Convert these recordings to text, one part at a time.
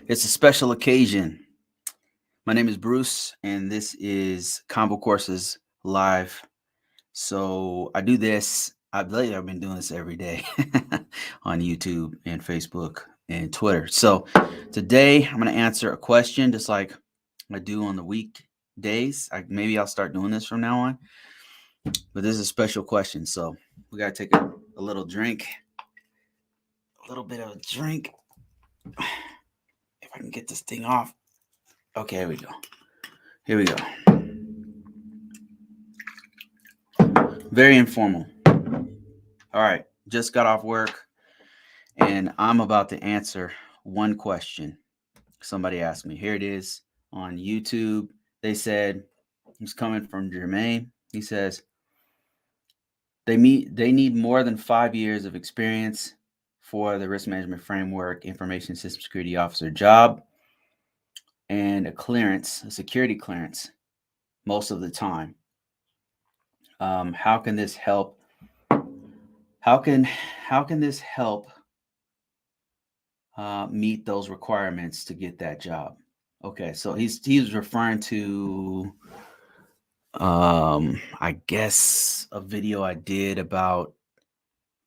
It's a special occasion. My name is Bruce, and this is ConvoCourses Live. So I do this. Lately I've been doing this every day on YouTube and Facebook and Twitter. So today I'm going to answer a question just like I do on the weekdays. Maybe I'll start doing this from now on. But this is a special question. So we got to take a little drink, a little bit of a drink. If I can get this thing off. Okay, here we go. Here we go. Very informal. All right, just got off work and I'm about to answer one question. Somebody asked me. Here it is on YouTube. They said, it's coming from Jermaine. He says, they need more than 5 years of experience for the risk management framework information system security officer job and a clearance, a security clearance most of the time. How can this help? How can this help meet those requirements to get that job? Okay, so he's referring to I guess a video I did about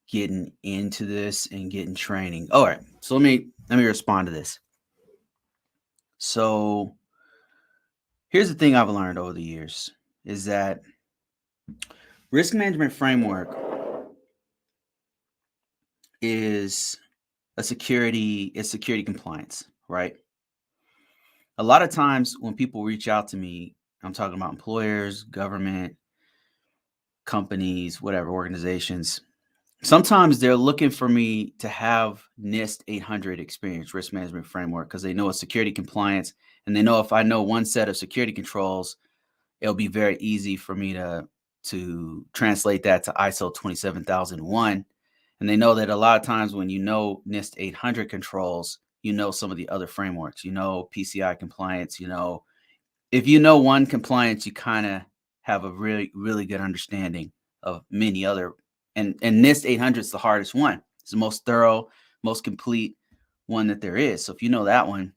getting into this and getting training. All right, so let me respond to this. So here's the thing I've learned over the years is that risk management framework is security compliance, right? A lot of times when people reach out to me, I'm talking about employers, government, companies, whatever, organizations. Sometimes they're looking for me to have NIST 800 experience, risk management framework, because they know it's security compliance. And they know if I know one set of security controls, it'll be very easy for me to translate that to ISO 27001. And they know that a lot of times when you know NIST 800 controls, you know some of the other frameworks, you know PCI compliance, you know, if you know one compliance, you kind of have a really, really good understanding of many other. And NIST 800 is the hardest one. It's the most thorough, most complete one that there is. So if you know that one,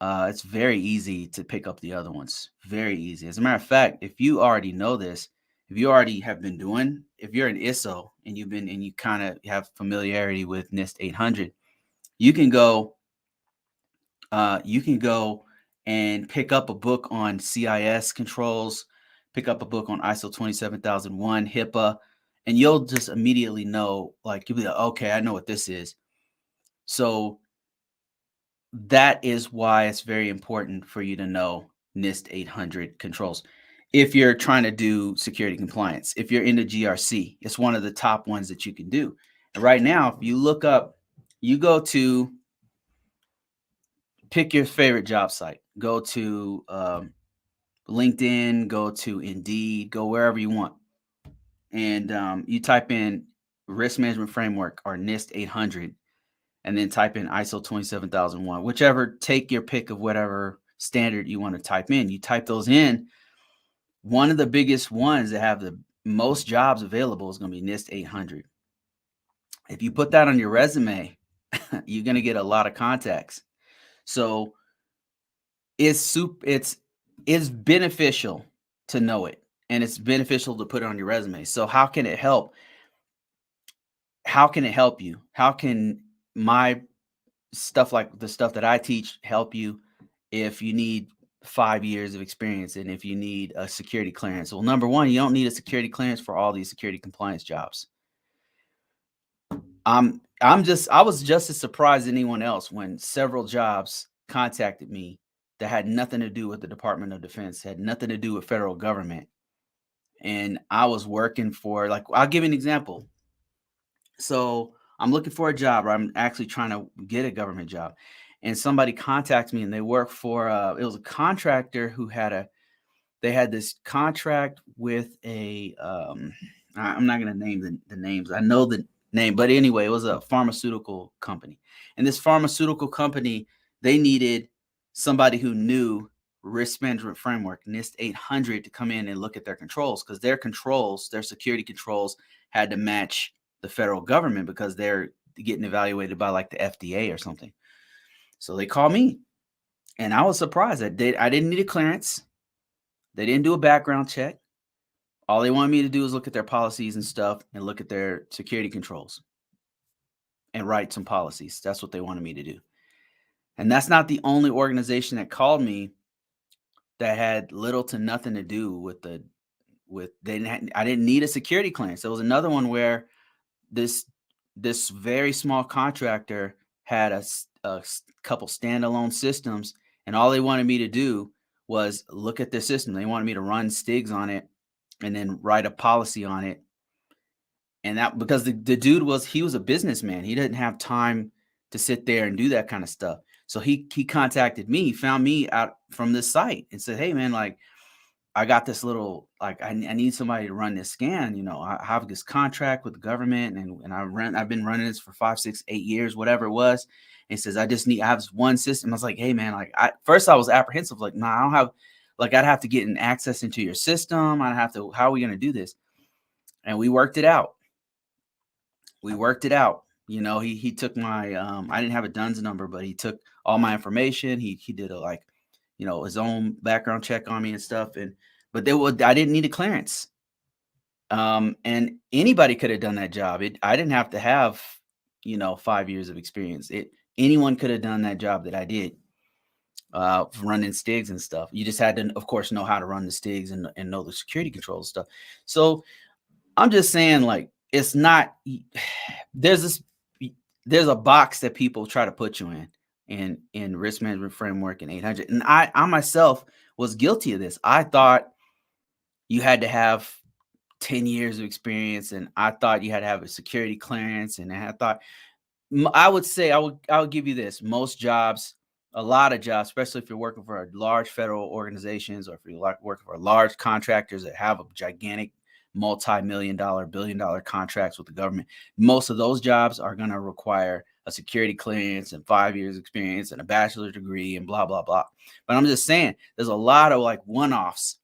it's very easy to pick up the other ones. Very easy. As a matter of fact, if you already know this, if you already have been doing, if you're an ISSO and you kind of have familiarity with NIST 800, you can go and pick up a book on CIS controls, pick up a book on ISO 27001, HIPAA, and you'll just immediately know, like, you'll be like, okay, I know what this is. So that is why it's very important for you to know NIST 800 controls. If you're trying to do security compliance, if you're into GRC, it's one of the top ones that you can do. And right now, if you look up, you go to pick your favorite job site, go to LinkedIn, go to Indeed, go wherever you want. And you type in risk management framework or NIST 800, and then type in ISO 27001, whichever, take your pick of whatever standard you want to type in. You type those in. One of the biggest ones that have the most jobs available is going to be NIST 800. If you put that on your resume, you're going to get a lot of contacts. So it's beneficial to know it, and it's beneficial to put it on your resume. So how can it help? How can it help you? How can my stuff, like the stuff that I teach, help you if you need 5 years of experience and if you need a security clearance? Well, number one, you don't need a security clearance for all these security compliance jobs. I was just as surprised as anyone else when several jobs contacted me that had nothing to do with the Department of Defense, had nothing to do with federal government. And I was working for, like, I'll give you an example. So I'm looking for a job, or I'm actually trying to get a government job. And somebody contacts me and they work for, it was a contractor who they had this contract with I'm not going to name the names. I know the name, but anyway, it was a pharmaceutical company. And this pharmaceutical company, they needed somebody who knew risk management framework, NIST 800, to come in and look at their controls, because their controls, their security controls, had to match the federal government because they're getting evaluated by like the FDA or something. So they called me, and I was surprised. I didn't need a clearance. They didn't do a background check. All they wanted me to do is look at their policies and stuff and look at their security controls and write some policies. That's what they wanted me to do. And that's not the only organization that called me that had little to nothing to do with I didn't need a security clearance. There was another one where this very small contractor had a couple standalone systems, and all they wanted me to do was look at their system. They wanted me to run STIGs on it and then write a policy on it. And that because the dude he was a businessman. He didn't have time to sit there and do that kind of stuff. So he contacted me, he found me out from this site and said, "Hey man, like I got this little, like, I need somebody to run this scan. You know, I have this contract with the government and I've been running this for 5, 6, 8 years, whatever it was." And he says, I have this one system. I was like, "Hey man, like first I was apprehensive. Like, nah, I don't have, like, I'd have to get an access into your system. How are we going to do this?" And we worked it out. You know, he took my, I didn't have a DUNS number, but he took all my information. He did his own background check on me and stuff. But I didn't need a clearance. And anybody could have done that job. I didn't have to have, 5 years of experience. Anyone could have done that job that I did, running STIGs and stuff. You just had to, of course, know how to run the STIGs and know the security control stuff. So I'm just saying, like, it's not, there's a box that people try to put you in risk management framework and 800. And I myself was guilty of this. I thought you had to have 10 years of experience, and I thought you had to have a security clearance. And I would say, I would give you this: most jobs, a lot of jobs, especially if you're working for large federal organizations or if you're working for large contractors that have a gigantic multi-million-dollar, billion-dollar contracts with the government, most of those jobs are going to require a security clearance and 5 years experience and a bachelor's degree and blah, blah, blah. But I'm just saying, there's a lot of like one-offs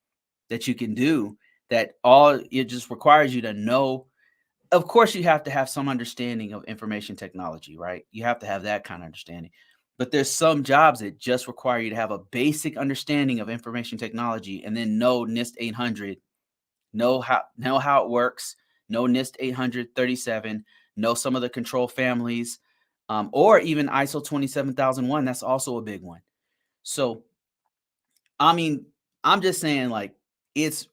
that you can do that it just requires you to know. Of course, you have to have some understanding of information technology, right? You have to have that kind of understanding. But there's some jobs that just require you to have a basic understanding of information technology and then know NIST 800, know how it works, know NIST 837, know some of the control families, or even ISO 27001. That's also a big one. So, I mean, I'm just saying, like, it's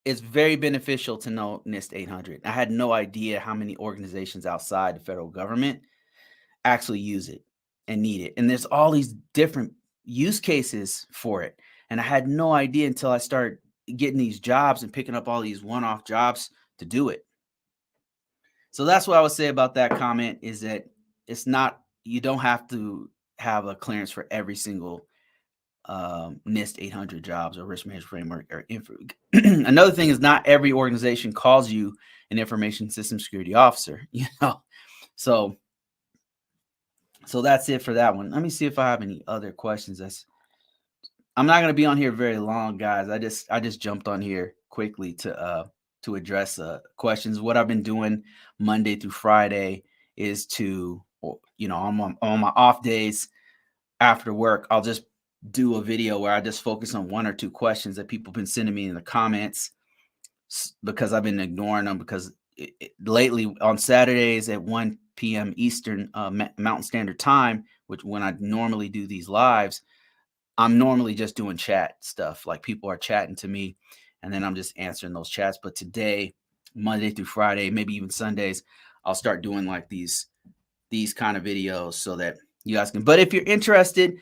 very beneficial to know NIST 800. I had no idea how many organizations outside the federal government actually use it and need it. And there's all these different use cases for it. And I had no idea until I started getting these jobs and picking up all these one-off jobs to do it. So that's what I would say about that comment, is that you don't have to have a clearance for every single NIST 800 jobs or risk management framework or another thing is, not every organization calls you an information system security officer, so that's it for that one. Let me see if I have any other questions. I'm not going to be on here very long, guys. I just jumped on here quickly to address questions. What I've been doing Monday through Friday is to, on my off days after work, I'll just do a video where I just focus on 1 or 2 questions that people have been sending me in the comments, because I've been ignoring them, because lately on Saturdays at 1 p.m. Eastern Mountain Standard Time, which when I normally do these lives, I'm normally just doing chat stuff. Like, people are chatting to me and then I'm just answering those chats. But today, Monday through Friday, maybe even Sundays, I'll start doing like these kind of videos so that you guys can. But if you're interested,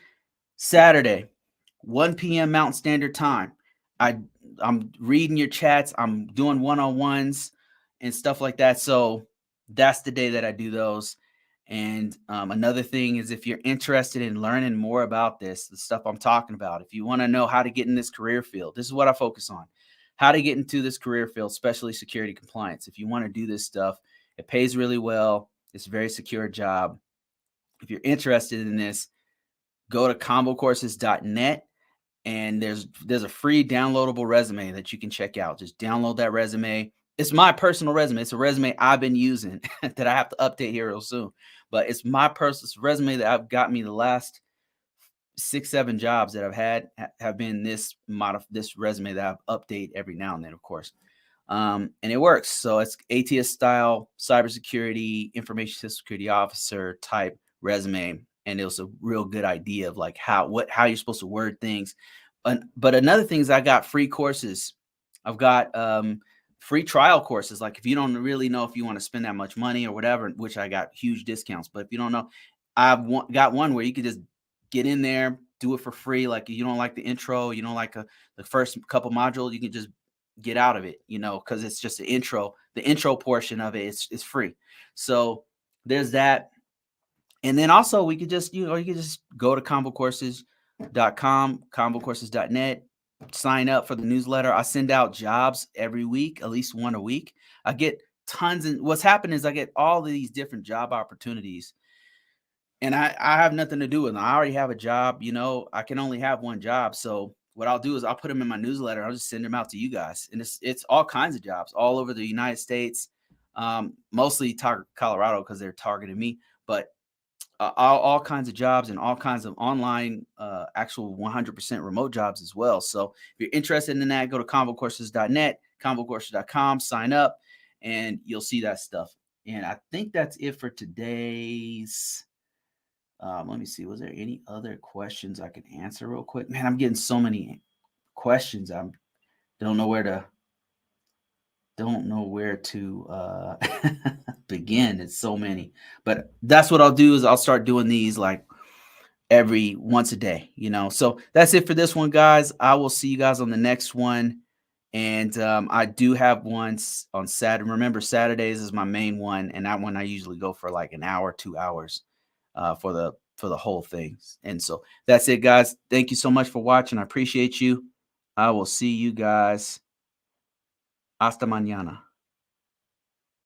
Saturday, 1 p.m. Mountain Standard Time, I'm reading your chats. I'm doing one-on-ones and stuff like that. So that's the day that I do those. And another thing is, if you're interested in learning more about the stuff I'm talking about, if you want to know how to get in this career field, this is what I focus on: how to get into this career field, especially security compliance. If you want to do this stuff, it pays really well. It's a very secure job. If you're interested in this, go to ConvoCourses.net, and there's a free downloadable resume that you can check out. Just download that resume. It's my personal resume. It's a resume I've been using that I have to update here real soon. but it's my personal resume that I've got me the last 6, 7 jobs that I've had have been this this resume that I've update every now and then, of course. And it works. So it's ATS style cybersecurity, information security officer type resume. And it was a real good idea of like how you're supposed to word things. But another thing is I got free courses. I've got free trial courses. Like if you don't really know if you want to spend that much money or whatever, which I got huge discounts. But if you don't know, I've got one where you could just get in there, do it for free. Like you don't like the intro, you don't like the first couple modules, you can just get out of it, because it's just the intro. The intro portion of it is free. So there's that. And then also you could just go to ConvoCourses.com, ConvoCourses.net, sign up for the newsletter. I send out jobs every week, at least one a week. I get tons. And what's happened is I get all of these different job opportunities. And I have nothing to do with them. I already have a job, I can only have one job. So what I'll do is I'll put them in my newsletter. I'll just send them out to you guys. And it's all kinds of jobs all over the United States, mostly Colorado because they're targeting me, but all kinds of jobs and all kinds of online, actual 100% remote jobs as well. So if you're interested in that, go to ConvoCourses.net, ConvoCourses.com, sign up, and you'll see that stuff. And I think that's it for today's. Let me see. Was there any other questions I can answer real quick? Man, I'm getting so many questions. I don't know where to begin. It's so many. But that's what I'll do is I'll start doing these like every once a day, So that's it for this one, guys. I will see you guys on the next one. And I do have ones on Saturday. Remember, Saturdays is my main one, and that one I usually go for like an hour, 2 hours. For the whole thing. And so that's it, guys. Thank you so much for watching. I appreciate you. I will see you guys. Hasta mañana.